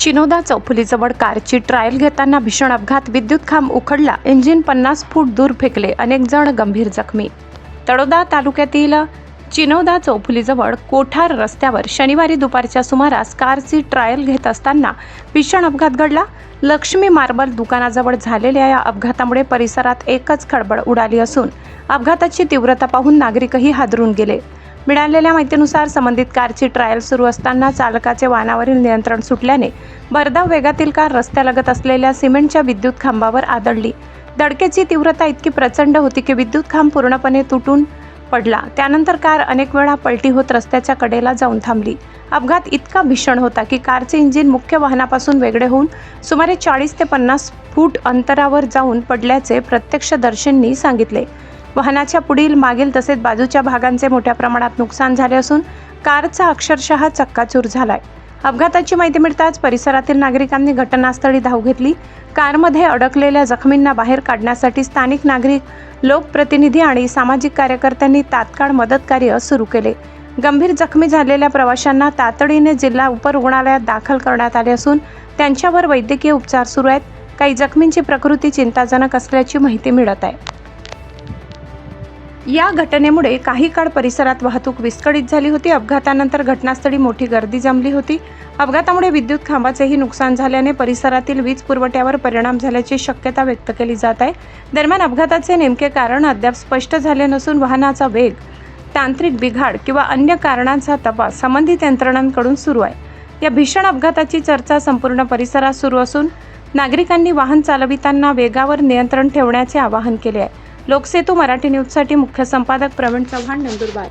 चिनोदा चौफुलीजवळ कारची ट्रायल घेताना भीषण अपघात, विद्युत खांब उखडला, इंजिन 50 फूट दूर फेकले, अनेक जण गंभीर जखमी. तळोदा तालुक्यातील चिनोदा चौफुलीजवळ कोठार रस्त्यावर शनिवारी दुपारच्या सुमारास कारची ट्रायल घेत असताना भीषण अपघात घडला. लक्ष्मी मार्बल दुकानाजवळ झालेल्या या अपघातामुळे परिसरात एकच खळबळ उडाली असून अपघाताची तीव्रता पाहून नागरिकही हादरून गेले. मिळालेल्या माहितीनुसार संबंधित कारची ट्रायल सुरू असताना चालकाचे वाहनावरील नियंत्रण सुटल्याने भरधाव वेगातील कार रस्त्यालगत असलेल्या सिमेंटच्या विद्युत खांबावर आदळली. धडकेची तीव्रता इतकी प्रचंड होती की विद्युत खांब पूर्णपणे तुटून पडला. त्यानंतर कार अनेक वेळा पलटी होत रस्त्याच्या कडेला जाऊन थांबली. अपघात इतका भीषण होता की कारचे इंजिन मुख्य वाहनापासून वेगळे होऊन सुमारे 40 ते 50 फूट अंतरावर जाऊन पडल्याचे प्रत्यक्षदर्शींनी सांगितले. वाहनाच्या पुढील, मागील तसेच बाजूच्या भागांचे मोठ्या प्रमाणात नुकसान झाले असून कारचा अक्षरशः चक्काचूर झालाय. अपघाताची माहिती मिळताच परिसरातील नागरिकांनी घटनास्थळी धाव घेतली. कारमध्ये अडकलेल्या जखमींना बाहेर काढण्यासाठी स्थानिक नागरिक, लोकप्रतिनिधी आणि सामाजिक कार्यकर्त्यांनी तात्काळ मदतकार्य सुरू केले. गंभीर जखमी झालेल्या प्रवाशांना तातडीने जिल्हा उपरुग्णालयात दाखल करण्यात आले असून त्यांच्यावर वैद्यकीय उपचार सुरू आहेत. काही जखमींची प्रकृती चिंताजनक असल्याची माहिती मिळत आहे. या घटनेमुळे काही काळ परिसरात वाहतूक विस्कळीत झाली होती. अपघातानंतर घटनास्थळी मोठी गर्दी जमली होती. अपघातामुळे विद्युत खांबाचेही नुकसान झाल्याने परिसरातील वीज पुरवठ्यावर परिणाम झाल्याची शक्यता व्यक्त केली जात आहे. दरम्यान अपघाताचे नेमके कारण अद्याप स्पष्ट झाले नसून वाहनाचा वेग, तांत्रिक बिघाड किंवा अन्य कारणांचा तपास संबंधित यंत्रणांकडून सुरू आहे. या भीषण अपघाताची चर्चा संपूर्ण परिसरात सुरू असून नागरिकांनी वाहन चालविताना वेगावर नियंत्रण ठेवण्याचे आवाहन केले आहे. लोकसेतू मराठी न्यूजसाठी मुख्य संपादक प्रवीण चव्हाण, नंदुरबार.